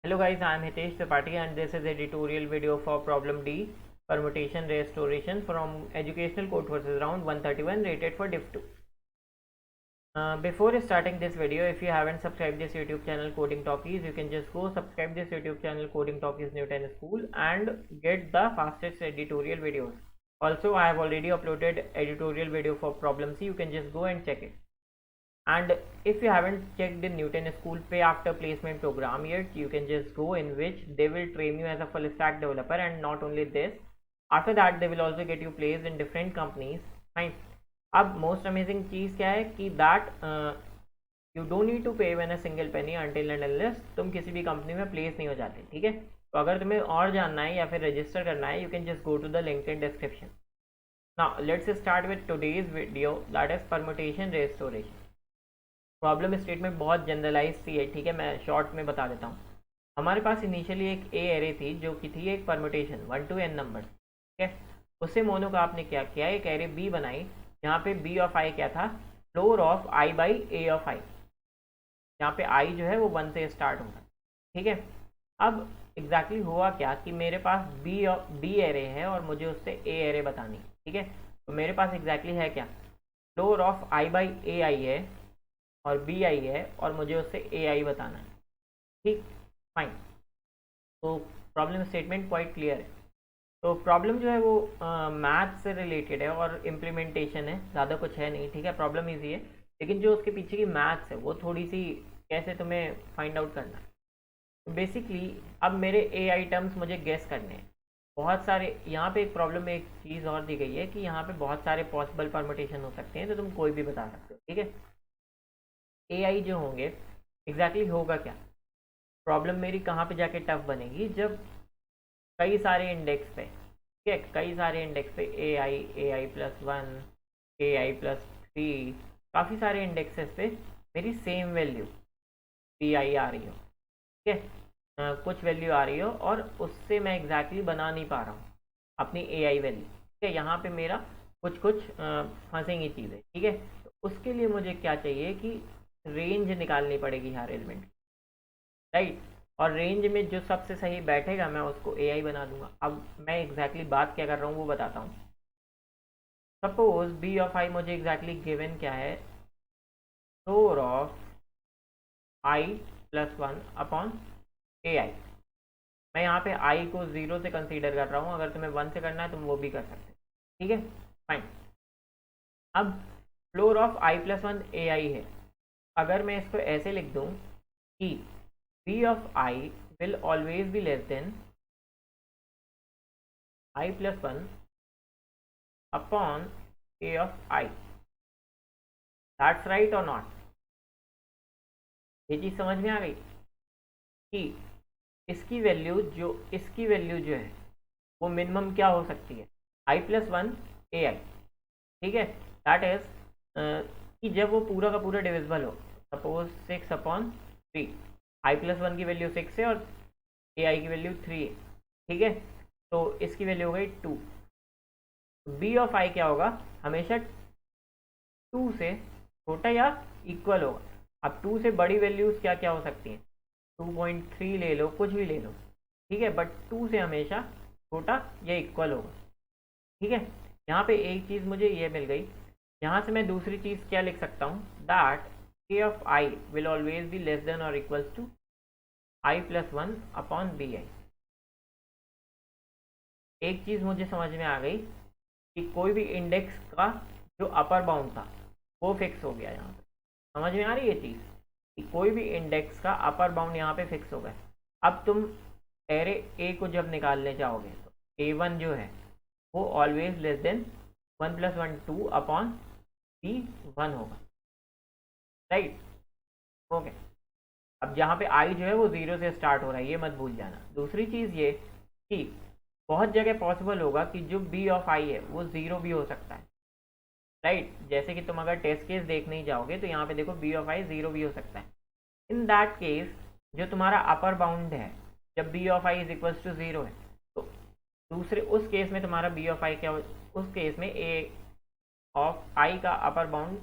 Hello guys, I am Hitesh Tripathi and this is editorial video for problem D, permutation restoration from educational code versus round 131 rated for div 2. Before starting this video, if you haven't subscribed this YouTube channel Coding Talkies, you can just go subscribe this YouTube channel Coding Talkies Newton School and get the fastest editorial videos. Also, I have already uploaded editorial video for problem C, you can just go and check it. And if you haven't checked the Newton School pay after placement program yet, you can just go, in which they will train you as a full stack developer. And not only this, after that they will also get you placed in different companies. Fine. अब most amazing चीज़ क्या है कि that you don't need to pay one a single penny until and unless तुम किसी भी company में place नहीं हो जाते. ठीक है, तो अगर तुम्हें और जानना है या फिर रजिस्टर करना है, you can just go to the link in description. Now let's start with today's video, that is permutation restoration. Problem statement बहुत जनरलाइज सी है. ठीक है, मैं शॉर्ट में बता देता हूँ. हमारे पास इनिशियली एक ए एरे थी जो कि थी एक परमुटेशन 1 to n नंबर. ठीक है, उससे मोनो का आपने क्या किया, एक एरे बी बनाई जहाँ पे बी ऑफ आई क्या था, floor of i by a of i, यहाँ पे आई जो है वो 1 से स्टार्ट होगा. ठीक है, अब एग्जैक्टली हुआ क्या कि मेरे पास बी एरे है और मुझे उससे ए एरे बतानी. ठीक है, तो मेरे पास एग्जैक्टली है क्या, फ्लोर ऑफ आई बाई ए आई है और बी आई है और मुझे उससे ए आई बताना है. ठीक, फाइन. तो प्रॉब्लम स्टेटमेंट क्वाइट क्लियर है. तो प्रॉब्लम जो है वो मैथ से रिलेटेड है और इम्प्लीमेंटेशन है, ज़्यादा कुछ है नहीं. ठीक है, प्रॉब्लम ईजी है, लेकिन जो उसके पीछे की मैथ्स है वो थोड़ी सी कैसे तुम्हें फाइंड आउट करना है. तो बेसिकली अब मेरे ए आई टर्म्स मुझे गेस करने हैं. बहुत सारे यहाँ पे एक प्रॉब्लम में एक चीज़ और दी गई है कि यहाँ पे बहुत सारे पॉसिबल परमुटेशन हो सकते हैं, तो तुम कोई भी बता सकते हो. ठीक है, ए आई जो होंगे एग्जैक्टली होगा क्या. प्रॉब्लम मेरी कहाँ पे जाके टफ बनेगी, जब कई सारे इंडेक्स पे, ठीक है, कई सारे इंडेक्स पे ए आई प्लस 1, ए आई प्लस 3, काफ़ी सारे इंडेक्सेस पे मेरी सेम वैल्यू पी आई आ रही हो. ठीक है, कुछ वैल्यू आ रही हो और उससे मैं एग्जैक्टली बना नहीं पा रहा हूँ अपनी ए आई वैल्यू. ठीक है, यहाँ पे मेरा कुछ कुछ फंसेंगी चीज़ें. ठीक है, तो उसके लिए मुझे क्या चाहिए कि रेंज निकालनी पड़ेगी हर एलिमेंट, राइट. और रेंज में जो सबसे सही बैठेगा मैं उसको ए आई बना दूंगा. अब मैं एग्जैक्टली बात क्या कर रहा हूँ वो बताता हूँ. सपोज बी ऑफ आई मुझे एग्जैक्टली गिवन क्या है, floor of i plus 1 upon a i. मैं यहाँ पे आई को 0 से कंसीडर कर रहा हूँ, अगर तुम्हें 1 से करना है तुम वो भी कर सकते हो. ठीक है, फाइन. अब फ्लोर ऑफ आई प्लस 1 ए आई है. अगर मैं इसको ऐसे लिख दूँ कि b of I will always be less than I plus 1 upon a of I. That's right or not? ये चीज़ समझ में आ गई कि इसकी वैल्यू जो है वो मिनिमम क्या हो सकती है, i प्लस 1 ए आई. ठीक है, दैट इज कि जब वो पूरा का पूरा डिविजिबल हो. सपोज 6 अपॉन 3, आई प्लस 1 की वैल्यू 6 है और ए आई की वैल्यू 3 है. ठीक है, तो इसकी वैल्यू हो गई 2. बी ऑफ आई क्या होगा, हमेशा 2 से छोटा या इक्वल होगा. अब 2 से बड़ी वैल्यूज़ क्या क्या हो सकती हैं, 2.3 ले लो, कुछ भी ले लो. ठीक है, बट 2 से हमेशा छोटा या इक्वल होगा. ठीक है, यहाँ पे एक चीज़ मुझे ये मिल गई. यहाँ से मैं दूसरी चीज़ क्या लिख सकता हूँ, that a of I will always be less than or equals to I plus 1 upon bi. एक चीज़ मुझे समझ में आ गई कि कोई भी इंडेक्स का जो अपर बाउंड था वो फिक्स हो गया. यहाँ पे समझ में आ रही है ये चीज़ कि कोई भी इंडेक्स का अपर बाउंड यहाँ पे फिक्स हो गया. अब तुम एरे ए को जब निकालने चाहोगे तो a1 जो है वो always less then 1 plus 1 2 upon b1 होगा, राइट. ओके, अब जहाँ पे आई जो है वो 0 से स्टार्ट हो रहा है, ये मत भूल जाना. दूसरी चीज़ ये कि बहुत जगह पॉसिबल होगा कि जो बी ऑफ आई है वो 0 भी हो सकता है, राइट. जैसे कि तुम अगर टेस्ट केस देखने ही जाओगे तो यहाँ पे देखो बी ऑफ आई 0 भी हो सकता है. इन दैट केस जो तुम्हारा अपर बाउंड है, जब B of I is equals to 0 है, तो दूसरे उस केस में तुम्हारा बी ऑफ आई क्या हो, उस केस में ए ऑफ आई का अपर बाउंड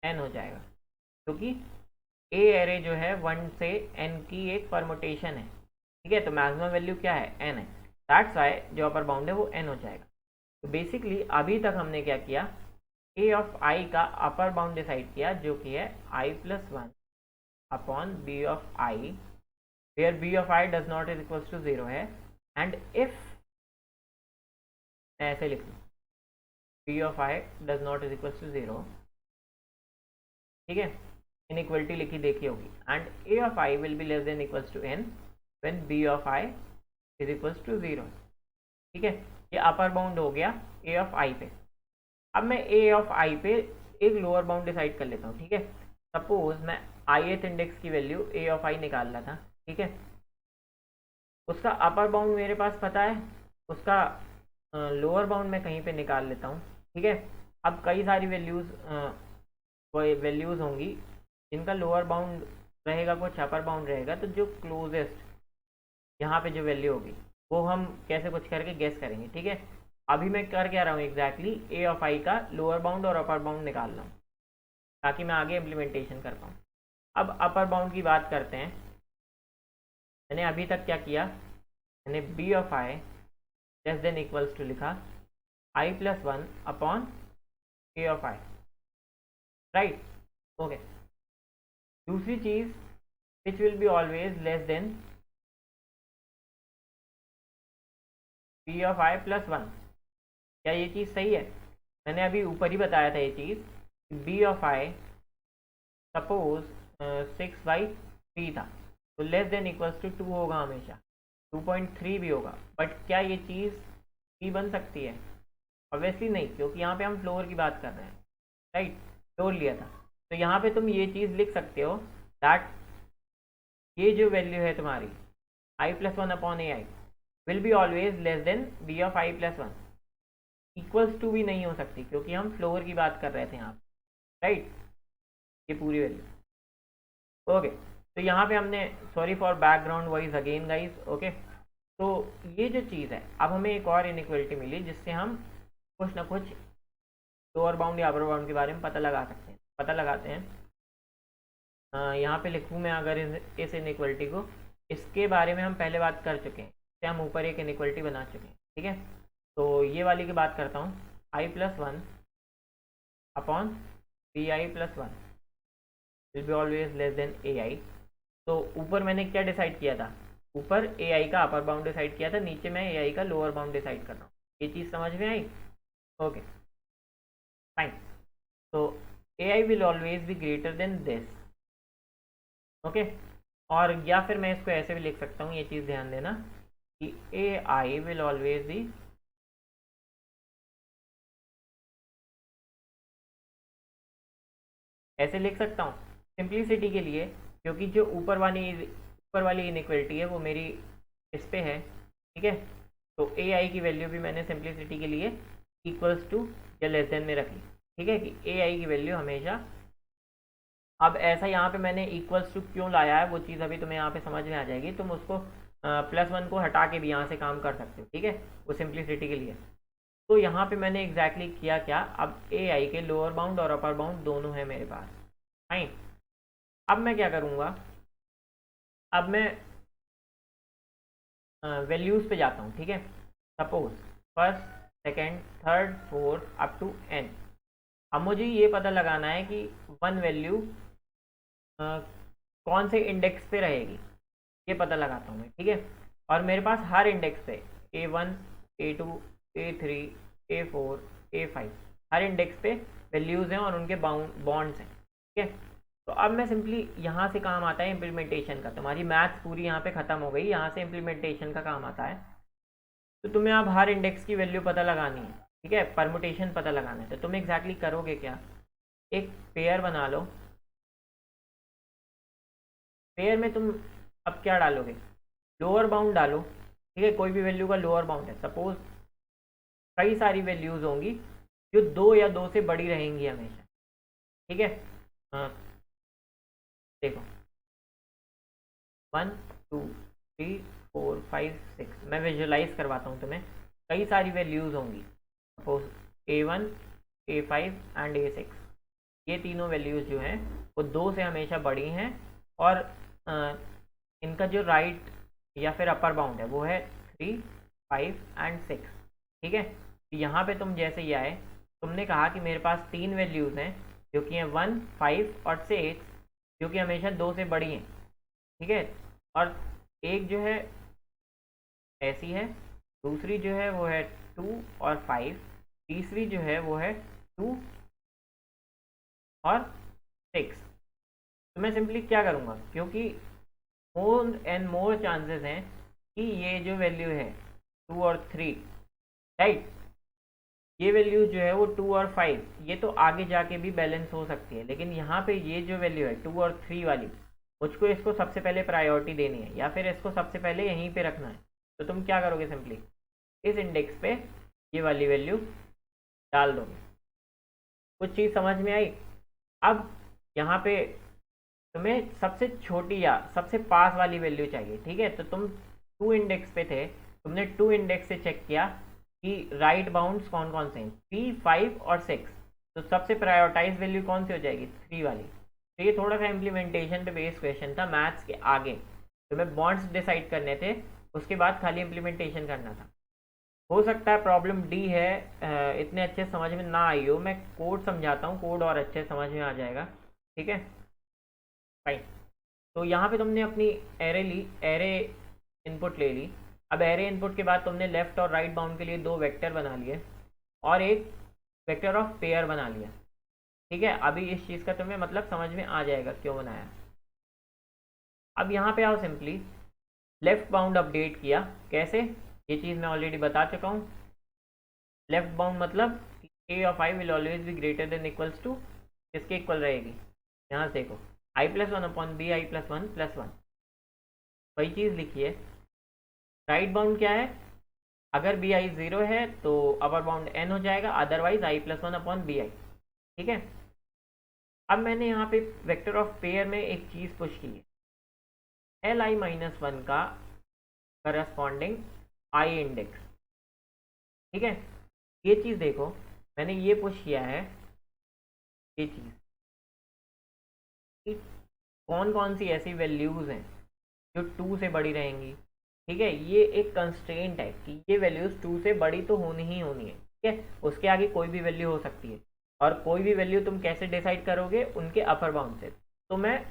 एन हो जाएगा, क्योंकि ए एरे जो है 1 से n की एक परमुटेशन है. ठीक है, तो मैक्सिमम वैल्यू क्या है, n है, दैट्स वाई जो अपर बाउंड है वो n हो जाएगा। तो बेसिकली अभी तक हमने क्या किया, a ऑफ i का अपर बाउंड डिसाइड किया जो कि है i+1 upon b of i, where b of i does not is equals to 0 है, एंड इफ ऐसे लिख लूँ b of i does not is equals to 0, ठीक है, इनइक्वलिटी लिखी देखी होगी, and a of i will be less than equals to n when b of i is equals to 0। ठीक है, ये अपर बाउंड हो गया a ऑफ i पे। अब मैं a ऑफ i पे एक लोअर बाउंड डिसाइड कर लेता हूँ। ठीक है, सपोज मैं ith इंडेक्स की वैल्यू a ऑफ i निकाल रहा था। ठीक है, उसका अपर बाउंड मेरे पास पता है, उसका लोअर बाउंड मैं कहीं पे निकाल लेता हूँ। ठीक है, अब कई सारी वैल्यूज़ होंगी जिनका लोअर बाउंड रहेगा, कुछ अपर बाउंड रहेगा, तो जो क्लोजेस्ट यहाँ पे जो वैल्यू होगी वो हम कैसे कुछ करके गेस करेंगे। ठीक है, अभी मैं कर क्या रहा हूँ एग्जैक्टली, a ऑफ i का लोअर बाउंड और अपर बाउंड निकाल रहा हूँ ताकि मैं आगे इम्प्लीमेंटेशन कर पाऊँ। अब अपर बाउंड की बात करते हैं। मैंने अभी तक क्या किया, मैंने b of i less than equals to लिखा i+1 upon a of i, right. Okay, दूसरी चीज़ which will be always less than b of i+1, क्या ये चीज़ सही है? मैंने अभी ऊपर ही बताया था ये चीज़, b ऑफ i सपोज 6/3 था, तो लेस देन इक्वल्स टू 2 होगा हमेशा, 2.3 भी होगा, बट क्या ये चीज़ b बन सकती है? ऑब्वियसली नहीं, क्योंकि यहाँ पे हम फ्लोर की बात कर रहे हैं, राइट, फ्लोर लिया था। तो यहाँ पे तुम ये चीज़ लिख सकते हो दैट ये जो वैल्यू है तुम्हारी i+1 upon ai will be always less than b of i+1, equals to भी नहीं हो सकती क्योंकि हम फ्लोर की बात कर रहे थे यहाँ, राइट, ये पूरी वैल्यू। ओके, तो यहाँ पे हमने, sorry for background voice again guys, okay, तो ये जो चीज़ है, अब हमें एक और इनइक्वलिटी मिली जिससे हम कुछ ना कुछ लोअर बाउंड या अपर बाउंड के बारे में पता लगा सकते हैं। पता लगाते हैं, यहाँ पे लिखूँ मैं अगर इस इनइक्वलिटी को, इसके बारे में हम पहले बात कर चुके हैं, इससे हम ऊपर एक इनइक्वलिटी बना चुके हैं। ठीक है, तो ये वाली की बात करता हूँ, i+1 upon bi+1 will be always less then ai। तो ऊपर मैंने क्या डिसाइड किया था, ऊपर ai का अपर बाउंड डिसाइड किया था, नीचे मैं ai का लोअर बाउंड डिसाइड कर रहा हूँ। ये चीज़ समझ में आई? ओके फाइन, तो ai will always be greater then this, okay, और या फिर मैं इसको ऐसे भी लिख सकता हूँ, ये चीज़ ध्यान देना कि ai विल ऑलवेज बी ऐसे लिख सकता हूँ सिंप्लिसिटी के लिए, क्योंकि जो ऊपर वाली इनइक्वलिटी है वो मेरी इस पे है। ठीक है, तो ai की वैल्यू भी मैंने सिंप्लिसिटी के लिए इक्वल्स टू या लेस देन में रख ली। ठीक है, कि ai की वैल्यू हमेशा, अब ऐसा यहाँ पे मैंने इक्वल्स टू क्यों लाया है वो चीज़ अभी तुम्हें यहाँ पे समझ में आ जाएगी। तुम उसको +1 को हटा के भी यहाँ से काम कर सकते हो। ठीक है, वो सिंप्लिसिटी के लिए। तो यहाँ पे मैंने एग्जैक्टली किया क्या, अब ai के लोअर बाउंड और अपर बाउंड दोनों है मेरे पास, फाइन। अब मैं क्या करूँगा, अब मैं वैल्यूज़ पे जाता हूँ। ठीक है, suppose first, second, third, fourth up to n। अब मुझे ये पता लगाना है कि वन वैल्यू कौन से इंडेक्स पे रहेगी, ये पता लगाता हूँ मैं। ठीक है, और मेरे पास हर इंडेक्स पे a1, a2, a3, a4, a5 हर इंडेक्स पे वैल्यूज़ हैं और उनके बॉन्ड्स हैं। ठीक है, तो अब मैं सिंपली यहाँ से काम आता है इम्प्लीमेंटेशन का। तुम्हारी मैथ्स पूरी यहाँ पे ख़त्म हो गई, यहाँ से इम्प्लीमेंटेशन का काम आता है। तो तुम्हें अब हर इंडेक्स की वैल्यू पता लगानी है। ठीक है, परमुटेशन पता लगाना है। तो तुम एग्जैक्टली करोगे क्या, एक पेयर बना लो। पेयर में तुम अब क्या डालोगे, लोअर बाउंड डालो। ठीक है, कोई भी वैल्यू का लोअर बाउंड है, सपोज कई सारी वैल्यूज़ होंगी जो 2 या 2 से बड़ी रहेंगी हमेशा। ठीक है, हाँ देखो 1 2 3 4 5 6, मैं विजुलाइज करवाता हूँ तुम्हें। कई सारी वैल्यूज़ होंगी, suppose a1, a5 and a6, ये तीनों वैल्यूज़ जो हैं वो 2 से हमेशा बड़ी हैं, और इनका जो राइट या फिर अपर बाउंड है वो है 3, 5 एंड 6। ठीक है, यहाँ पे तुम जैसे ही आए, तुमने कहा कि मेरे पास 3 वैल्यूज़ हैं जो कि हैं 1, 5 और 6, जो कि हमेशा 2 से बड़ी हैं। ठीक है, और एक जो है ऐसी है, दूसरी जो है वो है 2 और 5, तीसरी जो है वो है 2 और 6। तो मैं सिंपली क्या करूँगा, क्योंकि मोर एंड मोर चांसेस हैं कि ये जो वैल्यू है 2 और 3, राइट, ये वैल्यू जो है वो 2 और 5 ये तो आगे जाके भी बैलेंस हो सकती है, लेकिन यहाँ पे ये जो वैल्यू है 2 और 3 वाली, मुझको इसको सबसे पहले प्रायोरिटी देनी है या फिर इसको सबसे पहले यहीं पे रखना है। तो तुम क्या करोगे, सिंपली इस इंडेक्स पे ये वाली वैल्यू डाल दोगे। कुछ चीज़ समझ में आई? अब यहाँ पे तुम्हें सबसे छोटी या सबसे पास वाली वैल्यू चाहिए। ठीक है, तो तुम 2 इंडेक्स पे थे, तुमने 2 इंडेक्स से चेक किया कि राइट बाउंड्स कौन कौन से हैं, 3, 5 और 6। तो सबसे प्रायोरिटाइज वैल्यू कौन सी हो जाएगी, 3 वाली। तो ये थोड़ा सा इम्प्लीमेंटेशन पे बेस्ड क्वेश्चन था मैथ्स के आगे। तुम्हें बॉन्ड्स डिसाइड करने थे, उसके बाद खाली इम्प्लीमेंटेशन करना था। हो सकता है प्रॉब्लम डी है इतने अच्छे समझ में ना आई हो, मैं कोड समझाता हूँ, कोड और अच्छे समझ में आ जाएगा। ठीक है फाइन। तो यहाँ पे तुमने अपनी एरे ली, एरे इनपुट ले ली। अब एरे इनपुट के बाद तुमने लेफ्ट और राइट बाउंड के लिए 2 वेक्टर बना लिए और एक वेक्टर ऑफ पेयर बना लिया। ठीक है, अभी इस चीज़ का तुम्हें मतलब समझ में आ जाएगा क्यों बनाया। अब यहाँ पे आओ, सिंपली लेफ्ट बाउंड अपडेट किया। कैसे, ये चीज़ मैं ऑलरेडी बता चुका हूँ। लेफ्ट बाउंड मतलब a of i will always be greater than equals to, किसके इक्वल रहेगी, यहाँ से देखो i+1/bi+1+1, वही चीज़ लिखी है। राइट बाउंड क्या है, अगर बी आई 0 है तो अपर बाउंड n हो जाएगा, अदरवाइज i+1/bi। ठीक है, अब मैंने यहाँ पे वेक्टर ऑफ पेयर में एक चीज़ पुश की है, li-1 का करस्पॉन्डिंग आई इंडेक्स। ठीक है, ये चीज़ देखो, मैंने ये पुश किया है, ये चीज़ कौन कौन सी ऐसी वैल्यूज़ हैं जो 2 से बड़ी रहेंगी। ठीक है, ये एक कंस्ट्रेंट है कि ये वैल्यूज़ 2 से बड़ी तो होनी ही होनी है। ठीक है, उसके आगे कोई भी वैल्यू हो सकती है, और कोई भी वैल्यू तुम कैसे डिसाइड करोगे, उनके अपर बाउंड से। तो मैं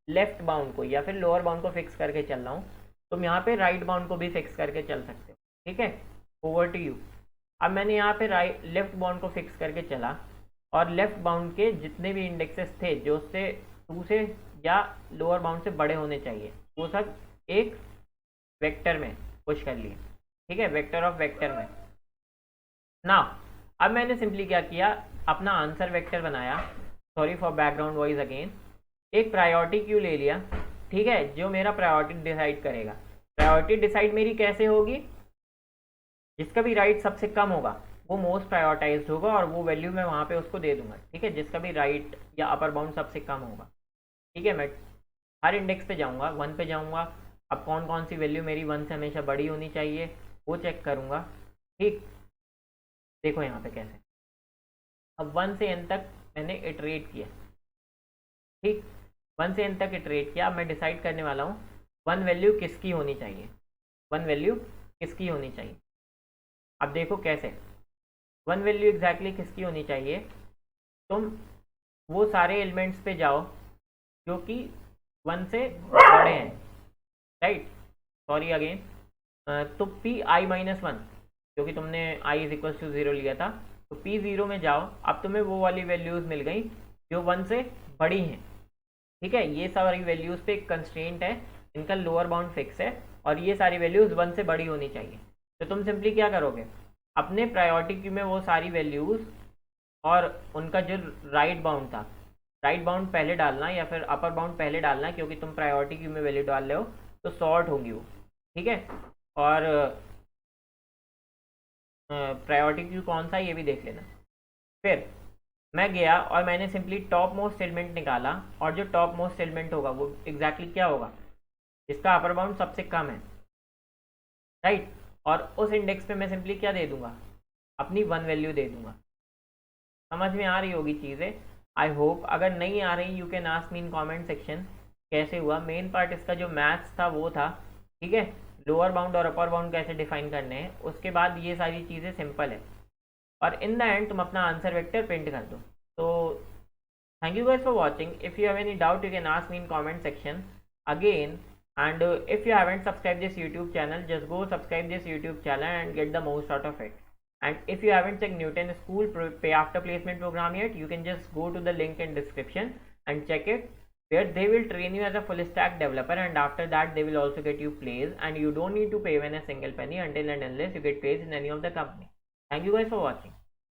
लेफ्ट बाउंड को या फिर लोअर बाउंड को फिक्स करके चल रहा हूँ, तुम यहाँ पे राइट बाउंड को भी फिक्स करके चल सकते हो। ठीक है, ओवर टू यू। अब मैंने यहाँ पे लेफ्ट बाउंड को फिक्स करके चला, और लेफ्ट बाउंड के जितने भी इंडेक्सेस थे जो उससे 2 से या लोअर बाउंड से बड़े होने चाहिए, वो सब एक वेक्टर में पुश कर लिए। ठीक है, वेक्टर ऑफ वेक्टर में ना। अब मैंने सिंपली क्या किया, अपना आंसर वेक्टर बनाया, sorry for background voice again, एक प्रायोरिटी क्यू ले लिया। ठीक है, जो मेरा प्रायोरिटी डिसाइड करेगा। प्रायोरिटी डिसाइड मेरी कैसे होगी, जिसका भी राइट सबसे कम होगा वो मोस्ट प्रायोरिटाइज्ड होगा, और वो वैल्यू मैं वहाँ पे उसको दे दूंगा। ठीक है, जिसका भी राइट या अपर बाउंड सबसे कम होगा। ठीक है, मैं हर इंडेक्स पे जाऊँगा, 1 पे जाऊँगा। अब कौन कौन सी वैल्यू मेरी 1 से हमेशा बड़ी होनी चाहिए वो चेक करूँगा। ठीक, देखो यहाँ पे कैसे, अब 1 से n तक मैंने इटरेट किया। ठीक, 1 से n तक इटरेट किया। अब मैं डिसाइड करने वाला हूँ 1 वैल्यू किसकी होनी चाहिए, 1 वैल्यू किसकी होनी चाहिए। अब देखो कैसे 1 वैल्यू एग्जैक्टली किसकी होनी चाहिए, तुम वो सारे एलिमेंट्स पे जाओ जो कि 1 से बड़े हैं, राइट, सॉरी अगेन। तो Pi-1, क्योंकि तुमने i=0 लिया था, तो P0 में जाओ। अब तुम्हें वो वाली वैल्यूज़ मिल गई जो 1 से बड़ी हैं। ठीक है, ये सारी वैल्यूज़ पे एक कंस्ट्रेंट है, इनका लोअर बाउंड फिक्स है, और ये सारी वैल्यूज़ 1 से बड़ी होनी चाहिए। तो तुम सिंपली क्या करोगे, अपने प्रायोरिटी क्यू में वो सारी वैल्यूज़ और उनका जो राइट बाउंड था, राइट बाउंड पहले डालना या फिर अपर बाउंड पहले डालना, क्योंकि तुम प्रायोरिटी क्यू में वैल्यू डाल रहे हो तो सॉर्ट होंगी वो। ठीक है, और प्रायोरिटी क्यू कौन सा ये भी देख लेना। फिर मैं गया और मैंने सिंपली टॉप मोस्ट एलिमेंट निकाला, और जो टॉप मोस्ट एलिमेंट होगा वो एग्जैक्टली क्या होगा, जिसका अपर बाउंड सबसे कम है, राइट। और उस इंडेक्स पे मैं सिंपली क्या दे दूंगा, अपनी 1 वैल्यू दे दूंगा। समझ में आ रही होगी चीज़ें, आई होप। अगर नहीं आ रही, you can ask me in comment section कैसे हुआ। मेन पार्ट इसका जो मैथ्स था वो था। ठीक है, लोअर बाउंड और अपर बाउंड कैसे डिफाइन करने हैं, उसके बाद ये सारी चीज़ें सिंपल है, और इन द एंड तुम अपना आंसर वेक्टर प्रिंट कर दो। तो thank you guys for watching. If you have any doubt you can ask me in comment section again, and if you haven't subscribed this YouTube channel, just go subscribe this YouTube channel and get the most out of it. And if you haven't checked Newton School Pay After Placement program yet, you can just go to the link in description and check it, where they will train you as a full stack developer, and after that they will also get you placed, and you don't need to pay even a single penny until and unless you get placed in any of the company. Thank you guys for watching.